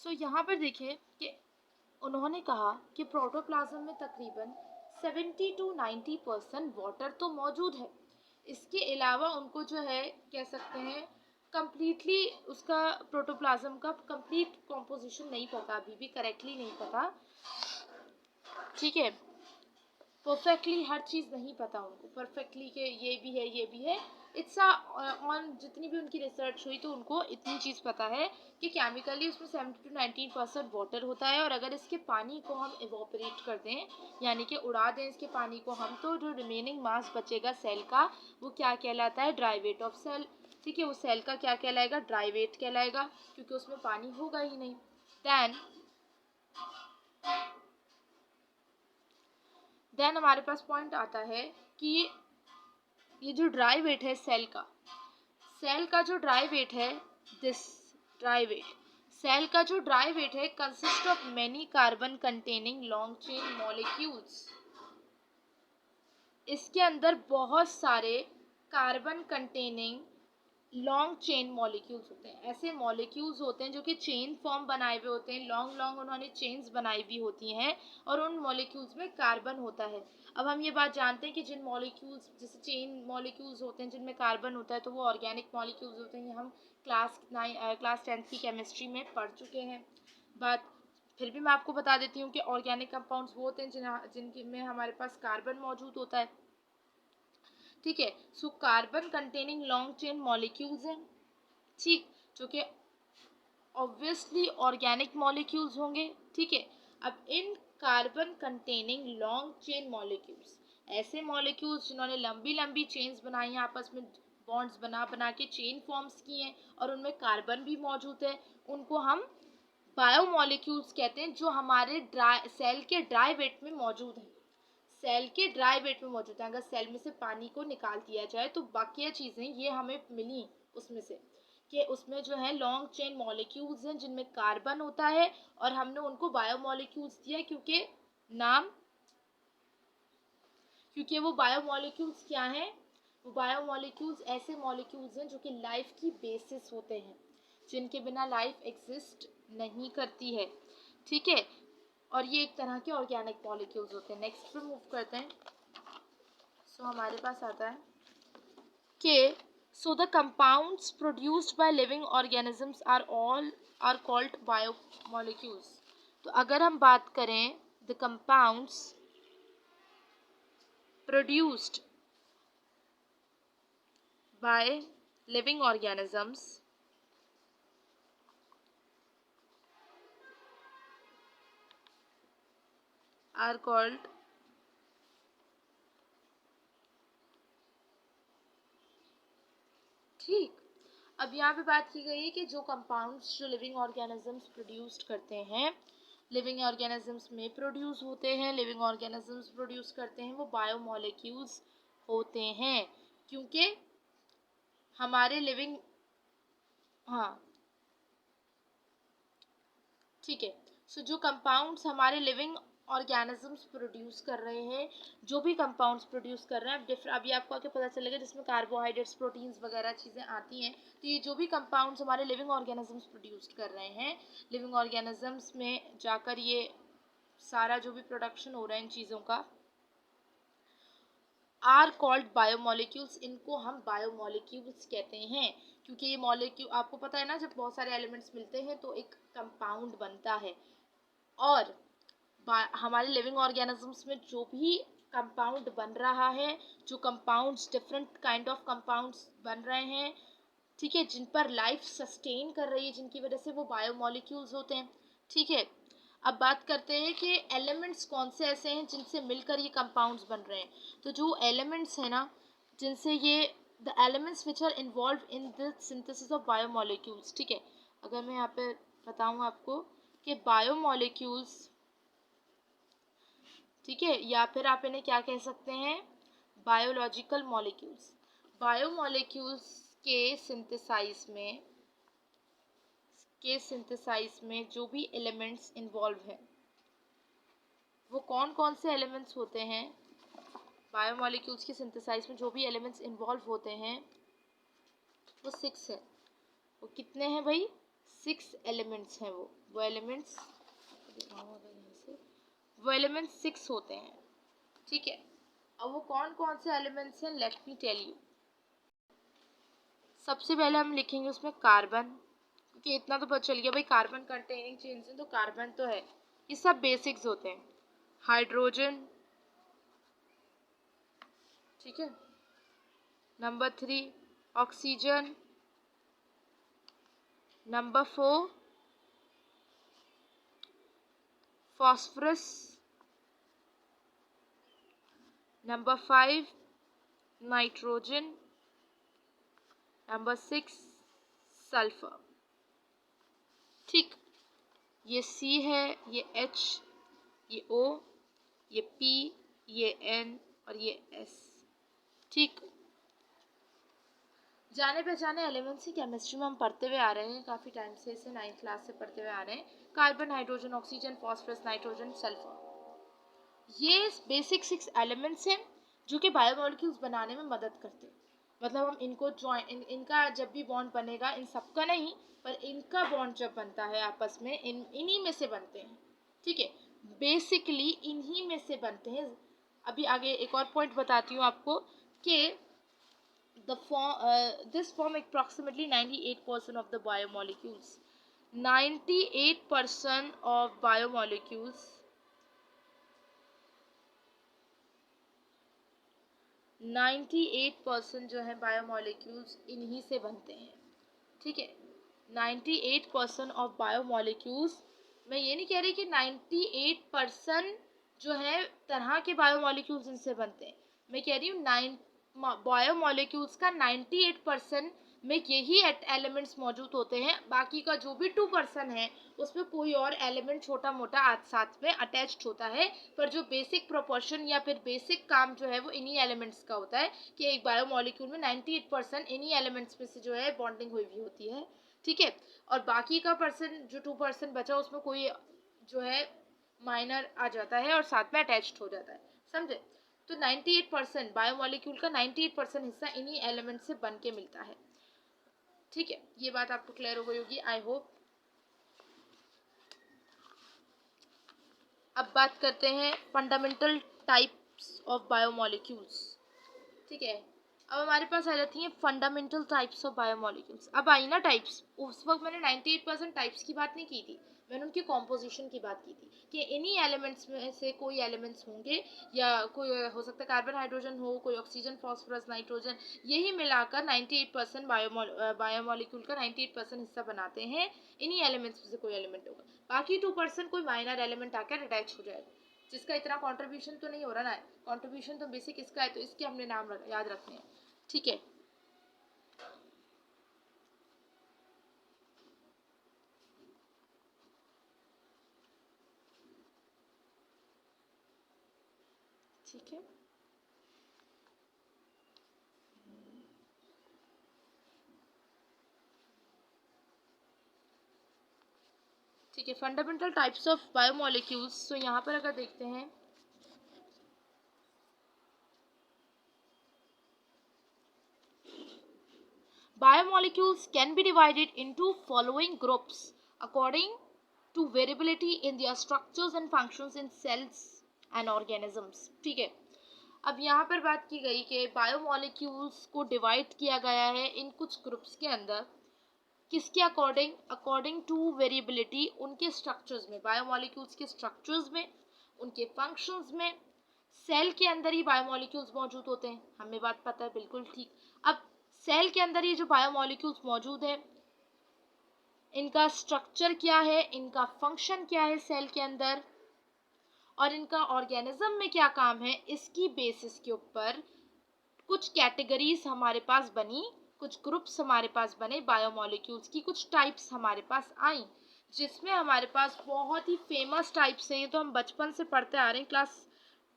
सो यहाँ पर देखिए कि उन्होंने कहा कि प्रोटोप्लाज्म में तकरीबन 70 to 90% वाटर तो मौजूद है। इसके अलावा उनको जो है कह सकते हैं कंप्लीटली उसका प्रोटोप्लाज्म का कंप्लीट कॉम्पोजिशन नहीं पता, अभी भी करेक्टली नहीं पता, ठीक है, परफेक्टली हर चीज़ नहीं पता उनको परफेक्टली कि ये भी है ये भी है। इट्स ऑन जितनी भी उनकी रिसर्च हुई तो उनको इतनी चीज़ पता है कि केमिकली उसमें 70 to 90% वाटर होता है, और अगर इसके पानी को हम इवोपरेट कर दें यानी कि उड़ा दें इसके पानी को हम, तो जो रिमेनिंग मास बचेगा सेल का वो क्या कहलाता है, ड्राई वेट ऑफ सेल। ठीक है, वो सेल का क्या कहलाएगा, ड्राई वेट कहलाएगा, क्योंकि उसमें पानी होगा ही नहीं। देन हमारे पास पॉइंट आता है कि ये जो ड्राई वेट है सेल का जो ड्राई वेट है, दिस ड्राई वेट, सेल का जो ड्राई वेट है consist of many carbon containing long chain molecules. इसके अंदर बहुत सारे carbon containing long chain molecules होते हैं, ऐसे मॉलिक्यूल्स होते हैं जो कि चेन फॉर्म बनाए हुए होते हैं, लॉन्ग लॉन्ग उन्होंने चेन्स बनाई हुई होती हैं, और उन मॉलिक्यूल्स में कार्बन होता है। अब हम ये बात जानते हैं कि जिन मॉलिक्यूल्स जैसे चेन मॉलिक्यूल्स होते हैं जिनमें कार्बन होता है तो वो ऑर्गेनिक मॉलिक्यूल्स होते हैं, ये हम क्लास 10th की केमिस्ट्री में पढ़ चुके हैं। बट फिर भी मैं आपको बता देती हूँ कि ऑर्गेनिक कंपाउंड्स वो होते हैं जिनमें हमारे पास कार्बन मौजूद होता है। ठीक है, so carbon containing long chain molecules हैं, ठीक, जो कि ऑब्वियसली ऑर्गेनिक मॉलिक्यूल्स होंगे। ठीक है, अब इन carbon containing long chain molecules, ऐसे मॉलिक्यूल्स जिन्होंने लंबी लंबी चेन्स बनाई हैं, आपस में बॉन्ड्स बना बना के चेन फॉर्म्स की हैं और उनमें कार्बन भी मौजूद है, उनको हम बायोमॉलिक्यूल्स कहते हैं, जो हमारे सेल के ड्राई वेट में मौजूद हैं। सेल के ड्राई वेट में मौजूद है, अगर सेल में से पानी को निकाल दिया जाए तो बाकी चीज़ें ये हमें मिली उसमें से कि उसमें जो है लॉन्ग चेन मॉलिक्यूल्स हैं जिनमें कार्बन होता है, और हमने उनको बायोमॉलिक्यूल्स दिया क्योंकि वो बायोमॉलिक्यूल्स क्या हैं, वो बायोमॉलिक्यूल्स ऐसे मॉलिक्यूल्स हैं जो कि लाइफ की बेसिस होते हैं, जिनके बिना लाइफ एग्जिस्ट नहीं करती है। ठीक है, और ये एक तरह के ऑर्गेनिक मॉलिक्यूल्स होते हैं। नेक्स्ट पे मूव करते हैं। सो हमारे पास आता है कि so the compounds produced by living organisms are called biomolecules. तो अगर हम बात करें the compounds produced by living organisms are called ठीक। अब यहाँ पे बात की गई है कि जो कंपाउंड्स जो लिविंग ऑर्गेनिजम्स प्रोड्यूस करते हैं, लिविंग ऑर्गेनिजम्स में प्रोड्यूस होते हैं, लिविंग ऑर्गेनिजम्स प्रोड्यूस करते हैं, वो बायोमॉलिक्यूल्स होते हैं, क्योंकि हमारे लिविंग, हाँ ठीक है, सो जो कंपाउंड्स हमारे लिविंग ऑर्गेनिजम्स प्रोड्यूस कर रहे हैं, जो भी कंपाउंड्स प्रोड्यूस कर रहे हैं, अभी आपको आगे पता चलेगा जिसमें कार्बोहाइड्रेट्स प्रोटीन्स वगैरह चीज़ें आती हैं, तो ये जो भी कंपाउंड्स हमारे लिविंग ऑर्गेनिजम्स प्रोड्यूस कर रहे हैं, लिविंग ऑर्गेनिजम्स में जाकर ये सारा जो भी प्रोडक्शन हो रहा है इन चीज़ों का, आर कॉल्ड बायोमॉलिक्यूल्स, इनको हम बायोमॉलिक्यूल्स कहते हैं, क्योंकि ये मॉलिक्यूल आपको पता है ना, जब बहुत सारे एलिमेंट्स मिलते हैं तो एक कंपाउंड बनता है, और हमारे लिविंग ऑर्गेनिजम्स में जो भी कंपाउंड बन रहा है, जो compounds different kind of compounds बन रहे हैं, ठीक है, जिन पर लाइफ सस्टेन कर रही है, जिनकी वजह से वो बायोमॉलिक्यूल्स होते हैं। ठीक है, अब बात करते हैं कि एलिमेंट्स कौन से ऐसे हैं जिनसे मिलकर ये कंपाउंड्स बन रहे हैं। तो जो एलिमेंट्स हैं ना, जिनसे ये the elements which are involve in the synthesis of biomolecules. ठीक है, अगर मैं यहाँ पे बताऊँ आपको कि बायोमॉलिक्यूल्स, ठीक है, या फिर आप इन्हें क्या कह सकते हैं, बायोलॉजिकल मॉलिक्यूल्स। बायोमॉलिक्यूल्स के सिंथेसाइज में जो भी एलिमेंट्स इन्वॉल्व हैं, वो कौन कौन से एलिमेंट्स होते हैं, बायोमॉलिक्यूल्स के सिंथेसाइज में जो भी एलिमेंट्स इन्वॉल्व होते हैं वो 6 है। वो कितने हैं भाई, 6 एलिमेंट्स हैं वो वो एलिमेंट्स वो एलिमेंट्स 6 होते हैं, ठीक है। अब वो कौन कौन से एलिमेंट्स हैं, लेट मी टेल यू। सबसे पहले हम लिखेंगे उसमें कार्बन, क्योंकि इतना तो पता चल गया भाई कार्बन कंटेनिंग चेन्स हैं तो कार्बन तो है, ये सब बेसिक्स होते हैं। हाइड्रोजन, ठीक है। Number 3 oxygen, number 4 phosphorus, number 5 nitrogen, number 6 sulphur, ठीक। ये C है, ये H, ये O, ये P, ये N और ये S, ठीक। जाने पहचाने एलिमेंट्स ही केमिस्ट्री में हम पढ़ते हुए आ रहे हैं काफ़ी टाइम से, इसे 9th क्लास से पढ़ते हुए आ रहे हैं। Carbon, hydrogen, oxygen, phosphorus, nitrogen, sulphur, ये बेसिक 6 एलिमेंट्स हैं जो कि बायोमोलिक्यूल्स बनाने में मदद करते हैं। मतलब हम इनको इनका जब भी बॉन्ड बनेगा, इन सबका नहीं पर इनका बॉन्ड जब बनता है आपस में, इन्हीं में से बनते हैं, ठीक है। बेसिकली इन्हीं में से बनते हैं। अभी आगे एक और पॉइंट बताती हूँ आपको कि this form approximately 98% of the biomolecules. 98% of biomolecules 98% जो है बायोमोलिक्यूल्स इन्हीं से बनते हैं, ठीक है। 98% ऑफ बायोमोलिक्यूल्स, मैं ये नहीं कह रही कि 98% जो है तरह के बायोमोलिक्यूल्स इनसे बनते हैं, मैं कह रही हूँ बायोमोलिक्यूल्स का 98% में यही एलिमेंट्स मौजूद होते हैं। बाकी का जो भी 2% है उसमें कोई और एलिमेंट छोटा मोटा साथ में अटैच्ड होता है, पर जो बेसिक प्रोपोर्शन या फिर बेसिक काम जो है वो इन्हीं एलिमेंट्स का होता है कि एक बायोमोलिक्यूल में 98% इन्हीं एलिमेंट्स में से जो है बॉन्डिंग हुई भी होती है, ठीक है। और बाकी का परसेंट जो 2% बचा उसमें कोई जो है माइनर आ जाता है और साथ में अटैच्ड हो जाता है, समझे। तो 98% बायोमोलिक्यूल का 98% हिस्सा इन्हीं एलिमेंट से बन के मिलता है, ठीक है। ये बात आपको क्लियर हो गई होगी, आई होप। अब बात करते हैं फंडामेंटल टाइप्स ऑफ बायोमोलिक्यूल्स, ठीक है। अब हमारे पास आ जाती हैं फंडामेंटल टाइप्स ऑफ बायोमोलिक्यूल्स। अब आई ना टाइप्स, उस वक्त मैंने 98% टाइप्स की बात नहीं की थी, मैंने उनकी कॉम्पोजिशन की बात की थी कि इन्हीं एलिमेंट्स में से कोई एलिमेंट्स होंगे, या कोई हो सकता है कार्बन, हाइड्रोजन हो, कोई ऑक्सीजन, फॉस्फोरस, नाइट्रोजन, यही मिलाकर 98% बायोमोलिक्यूल का 98% हिस्सा बनाते हैं। इन्हीं एलिमेंट्स में से कोई एलिमेंट होगा, बाकी 2% कोई माइनर एलिमेंट आकर अटैच हो जाएगा, जिसका इतना कंट्रीब्यूशन तो नहीं हो रहा ना, कंट्रीब्यूशन तो बेसिक इसका है, तो इसके हमने नाम याद रखने हैं, ठीक है। ठीक है, ठीक है। फंडामेंटल टाइप्स ऑफ बायोमोलिक्यूल्स, तो यहाँ पर अगर देखते हैं biomolecules can be divided into following groups according to variability in their structures and functions in cells and organisms, ठीक है। अब यहाँ पर बात की गई कि बायोमोलिक्यूल्स को डिवाइड किया गया है इन कुछ ग्रुप्स के अंदर, किसके अकॉर्डिंग, अकॉर्डिंग टू वेरिएबिलिटी उनके स्ट्रक्चर्स में, बायोमोलिक्यूल्स के स्ट्रक्चर्स में, उनके फंक्शंस में। सेल के अंदर ही बायोमोलिक्यूल्स मौजूद होते हैं, हमें बात पता है, बिल्कुल ठीक। अब सेल के अंदर ये जो बायोमोलिक्यूल्स मौजूद है, इनका स्ट्रक्चर क्या है, इनका फंक्शन क्या है सेल के अंदर, और इनका ऑर्गेनिज्म में क्या काम है, इसकी बेसिस के ऊपर कुछ कैटेगरीज हमारे पास बनी, कुछ ग्रुप्स हमारे पास बने बायोमोलिक्यूल्स की, कुछ टाइप्स हमारे पास आई, जिसमें हमारे पास बहुत ही फेमस टाइप्स हैं। ये तो हम बचपन से पढ़ते आ रहे हैं, क्लास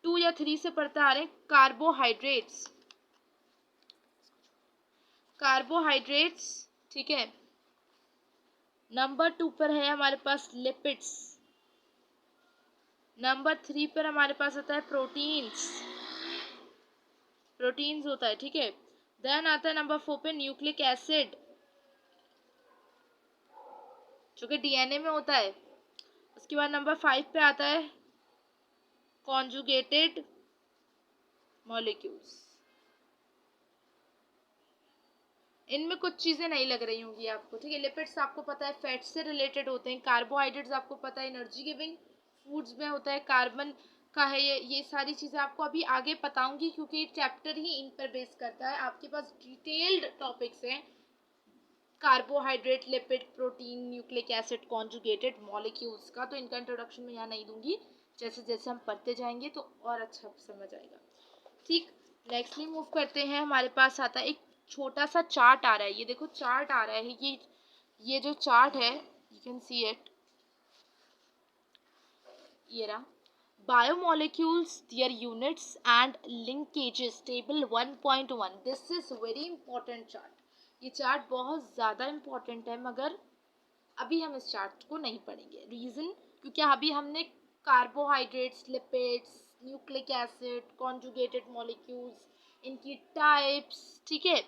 2 या 3 से पढ़ते आ रहे हैं। कार्बोहाइड्रेट्स, कार्बोहाइड्रेट्स, ठीक है। नंबर 2 पर है हमारे पास लिपिड्स, नंबर 3 पर हमारे पास आता है प्रोटीन्स, प्रोटीन्स होता है, ठीक है। देन आता है नंबर 4 पे न्यूक्लिक एसिड, जो कि डीएनए में होता है, उसके बाद नंबर 5 पे आता है कॉन्जुगेटेड मॉलिक्यूल्स। इनमें कुछ चीज़ें नहीं लग रही होंगी आपको, ठीक है। लिपिड्स आपको पता है फैट्स से रिलेटेड होते हैं, कार्बोहाइड्रेट्स आपको पता है एनर्जी गिविंग फूड्स में होता है, कार्बन का है ये सारी चीज़ें आपको अभी आगे बताऊंगी क्योंकि चैप्टर ही इन पर बेस करता है। आपके पास डिटेल्ड टॉपिक्स हैं carbohydrate, lipid, protein, nucleic acid, conjugated molecules का, तो इनका इंट्रोडक्शन मैं यहाँ नहीं दूंगी, जैसे जैसे हम पढ़ते जाएंगे तो और अच्छा समझ आएगा, ठीक। नेक्स्टली मूव करते हैं, हमारे पास आता है एक छोटा सा चार्ट आ रहा है, ये देखो चार्ट आ रहा है, ये जो चार्ट है यू कैन सी इट, ये रहा biomolecules, their units and linkages table 1.1। this is very important chart। ये चार्ट बहुत ज़्यादा इम्पोर्टेंट है मगर अभी हम इस चार्ट को नहीं पढ़ेंगे। रीज़न क्योंकि अभी हमने carbohydrates, lipids, nucleic acid, conjugated molecules, इनकी टाइप्स, ठीक है,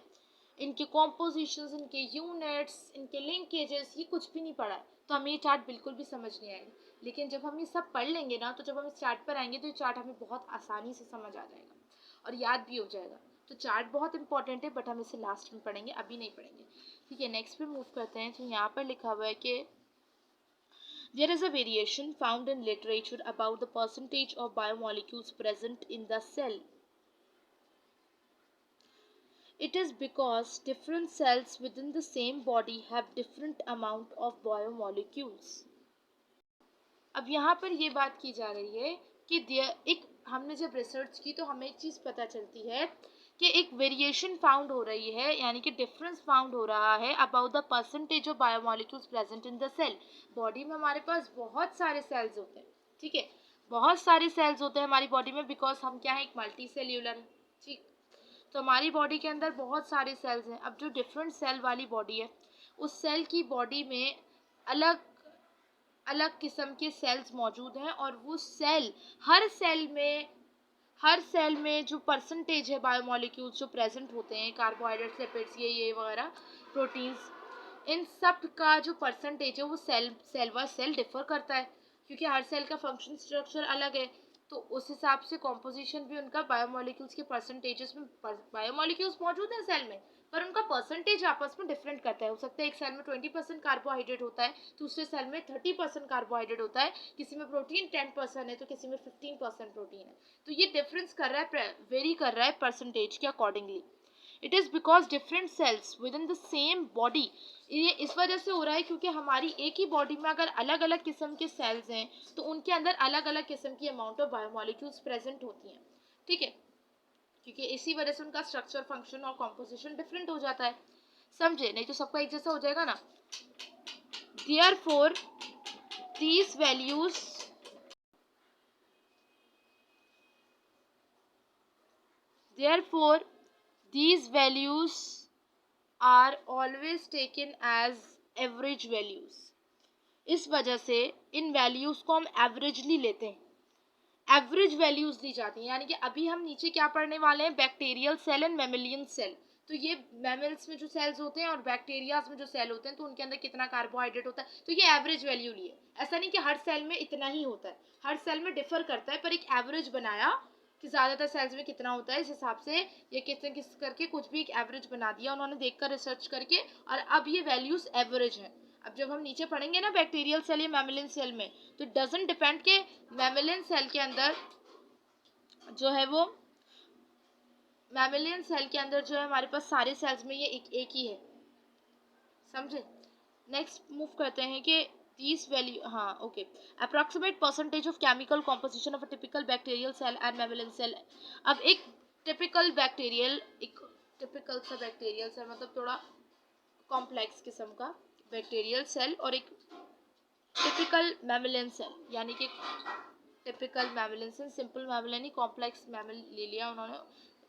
इनके कॉम्पोजिशंस, इनके यूनिट्स, इनके लिंकेजेस, ये कुछ भी नहीं पढ़ा है, तो हमें ये चार्ट बिल्कुल भी समझ नहीं आएगा। लेकिन जब हम ये सब पढ़ लेंगे ना, तो जब हम इस चार्ट पर आएंगे तो ये चार्ट हमें बहुत आसानी से समझ आ जाएगा और याद भी हो जाएगा। तो चार्ट बहुत इंपॉर्टेंट है बट हम इसे लास्ट में पढ़ेंगे, अभी नहीं पढ़ेंगे, ठीक है। नेक्स्ट पे मूव करते हैं, तो यहाँ पर लिखा हुआ है कि there is a variation found in literature about the percentage of biomolecules present in the cell। It is because different cells within the same body have different amount of biomolecules। अब यहाँ पर ये बात की जा रही है कि एक हमने जब रिसर्च की तो हमें एक चीज़ पता चलती है कि एक वेरिएशन फाउंड हो रही है, यानी कि डिफरेंस फाउंड हो रहा है about the percentage of biomolecules present in the cell. Body में हमारे पास बहुत सारे सेल्स होते हैं, ठीक है, बहुत सारे सेल्स होते हैं हमारी बॉडी में, बिकॉज हम क्या है, एक मल्टी सेल्यूलर है, ठीक। तो हमारी बॉडी के अंदर बहुत सारे सेल्स हैं। अब जो डिफरेंट सेल वाली बॉडी है, उस सेल की बॉडी में अलग अलग किस्म के सेल्स मौजूद हैं और वो सेल हर सेल में जो परसेंटेज है बायोमोलिक्यूल्स जो प्रेजेंट होते हैं, कार्बोहाइड्रेट्स, लिपिड्स, ये वगैरह, प्रोटीन्स, इन सब का जो परसेंटेज है वो सेल वाइज सेल डिफर करता है क्योंकि हर सेल का फंक्शन स्ट्रक्चर अलग है। तो उस हिसाब से कॉम्पोजिशन भी उनका बायोमोलिक्यूल्स के परसेंटेजेस में, बायोमोलिक्यूल्स मौजूद हैं सेल में पर उनका परसेंटेज आपस में डिफरेंट करता है। हो सकता है एक सेल में 20% कार्बोहाइड्रेट होता है, दूसरे सेल में 30% कार्बोहाइड्रेट होता है, किसी में प्रोटीन 10% है तो किसी में 15% प्रोटीन है। तो ये डिफरेंस कर रहा है, वेरी कर रहा है परसेंटेज के accordingly. It is because different cells with in the same body, ये इस वजह से हो रहा है क्योंकि हमारी एक ही बॉडी में अगर अलग अलग किस्म के सेल्स हैं तो उनके अंदर अलग अलग किस्म की अमाउंट ऑफ बायोमोलिक्यूल्स प्रेजेंट होती हैं, ठीक है, क्योंकि इसी वजह से उनका स्ट्रक्चर, फंक्शन और कॉम्पोजिशन डिफरेंट हो जाता है, समझे, नहीं तो सबका एक जैसा हो जाएगा ना। Therefore these values therefore these values are always taken as average values। इस वजह से इन वैल्यूज को हम एवरेजली लेते हैं, एवरेज वैल्यूज दी जाती हैं। यानी कि अभी हम नीचे क्या पढ़ने वाले हैं, bacterial cell and mammalian cell. तो ये मैमल्स में जो सेल्स होते हैं और बैक्टीरियाज में जो सेल होते हैं तो उनके अंदर कितना कार्बोहाइड्रेट होता है, तो ये एवरेज वैल्यू लिए। ऐसा नहीं कि हर सेल में इतना ही होता है, हर सेल में डिफर करता है, पर एक एवरेज बनाया कि ज़्यादातर सेल्स में कितना होता है, इस हिसाब से ये किस करके कुछ भी एक एवरेज बना दिया उन्होंने देखकर, रिसर्च करके, और अब ये वैल्यूज एवरेज हैं। अब जब हम नीचे पढ़ेंगे ना बैक्टीरियल सेल या मैमेलियन सेल में, तो इट डजंट डिपेंड के मैमेलियन सेल के अंदर जो है वो, मैमेलियन सेल के अंदर जो है हमारे पास सारे सेल्स में ये एक ही है, समझे। नेक्स्ट मूव करते हैं कि these value, हाँ okay, approximate percentage of chemical composition of a typical bacterial cell and mammalian cell. अब एक टिपिकल सा बैक्टीरियल सेल मतलब थोड़ा कॉम्प्लेक्स किस्म का बैक्टीरियल सेल और एक टिपिकल मैमेलियन सेल, यानी कि typical mammalian cell, simple mammalian ही, कॉम्प्लेक्स मैमेल ले लिया उन्होंने,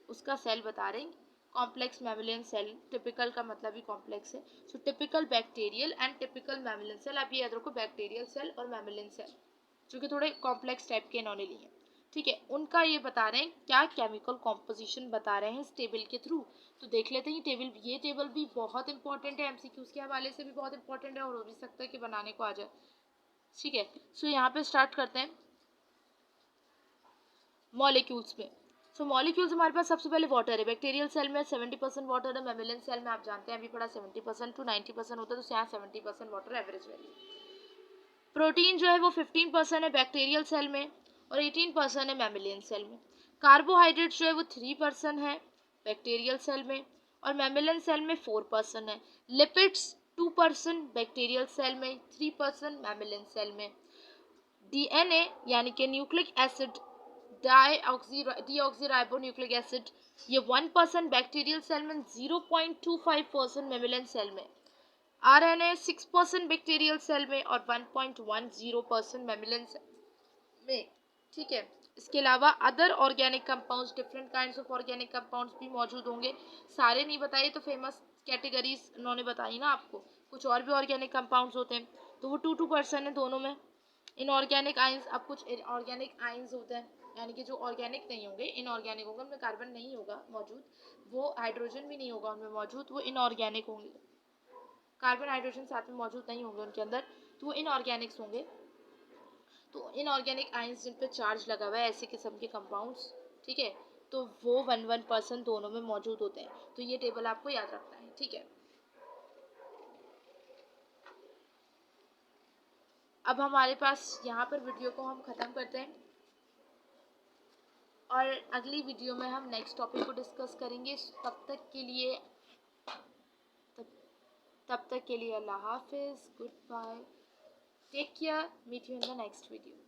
उसका सेल बता रहे हैं, कॉम्प्लेक्स मैमेलियन सेल, टिपिकल का मतलब ही कॉम्प्लेक्स है। So typical bacterial and typical mammalian cell, आप ये याद रखो, बैक्टीरियल सेल और मैमेलियन सेल जो कि थोड़े कॉम्प्लेक्स टाइप के इन्होंने लिए हैं, ठीक है। उनका ये बता रहे हैं क्या केमिकल कॉम्पोजिशन बता रहे हैं इस टेबल के थ्रू। तो देख लेते हैं टेबल, ये टेबल भी बहुत इंपॉर्टेंट है, एमसीक्यूज के हवाले से भी बहुत इंपॉर्टेंट है और हो भी सकता है कि बनाने को आ जाए। ठीक है। सो यहाँ पे स्टार्ट करते हैं मॉलिक्यूल्स में। सो मॉलिक्यूल्स हमारे पास सबसे पहले वाटर है। बैक्टीरियल सेल में 70% वाटर है, मैमेलियन सेल में आप जानते हैं अभी पढ़ा 70% टू 90% होता है, तो यहाँ 70% वाटर एवरेज वैल्यू। प्रोटीन जो है वो 15% है बैक्टीरियल सेल में और 18% है मैमेलियन सेल में। कार्बोहाइड्रेट जो है वो 3% है बैक्टीरियल सेल में और मैमेलियन सेल में 4% है। लिपिड्स 2% बैक्टीरियल सेल में, 3% मैमेलियन सेल में। डीएनए यानी कि न्यूक्लिक एसिड, डीऑक्सीराइबोन्यूक्लिक एसिड, ये 1% बैक्टीरियल सेल में, 0.25% मैमेलियन सेल में। आरएनए 6% बैक्टीरियल सेल में और 1.10% मैमेलियन सेल में। ठीक है। इसके अलावा other organic compounds, different kinds of organic compounds भी मौजूद होंगे। सारे नहीं बताइए तो फेमस कैटेगरीज उन्होंने बताई ना आपको। कुछ और भी ऑर्गेनिक कंपाउंड्स होते हैं तो वो 2% है दोनों में। इनऑर्गेनिक आयंस, अब कुछ इनऑर्गेनिक आयंस होते हैं यानी कि जो ऑर्गेनिक नहीं होंगे, इनऑर्गेनिक होंगे, उनमें कार्बन नहीं होगा मौजूद, वो हाइड्रोजन भी नहीं होगा उनमें मौजूद, वो इनऑर्गेनिक होंगे। कार्बन हाइड्रोजन साथ में मौजूद नहीं होंगे उनके अंदर, तो वो इनऑर्गेनिक्स होंगे। तो इनऑर्गेनिक आयंस जिन पे चार्ज लगा हुआ है ऐसे किस्म के कंपाउंड्स, ठीक है, तो वो 1% दोनों में मौजूद होते हैं। तो ये टेबल आपको याद रखना है। ठीक है। अब हमारे पास यहाँ पर वीडियो को हम ख़त्म करते हैं और अगली वीडियो में हम नेक्स्ट टॉपिक को डिस्कस करेंगे। तब तक के लिए तब, तब तक के लिए अल्लाह हाफिज़, good bye, take care, meet you in the next video.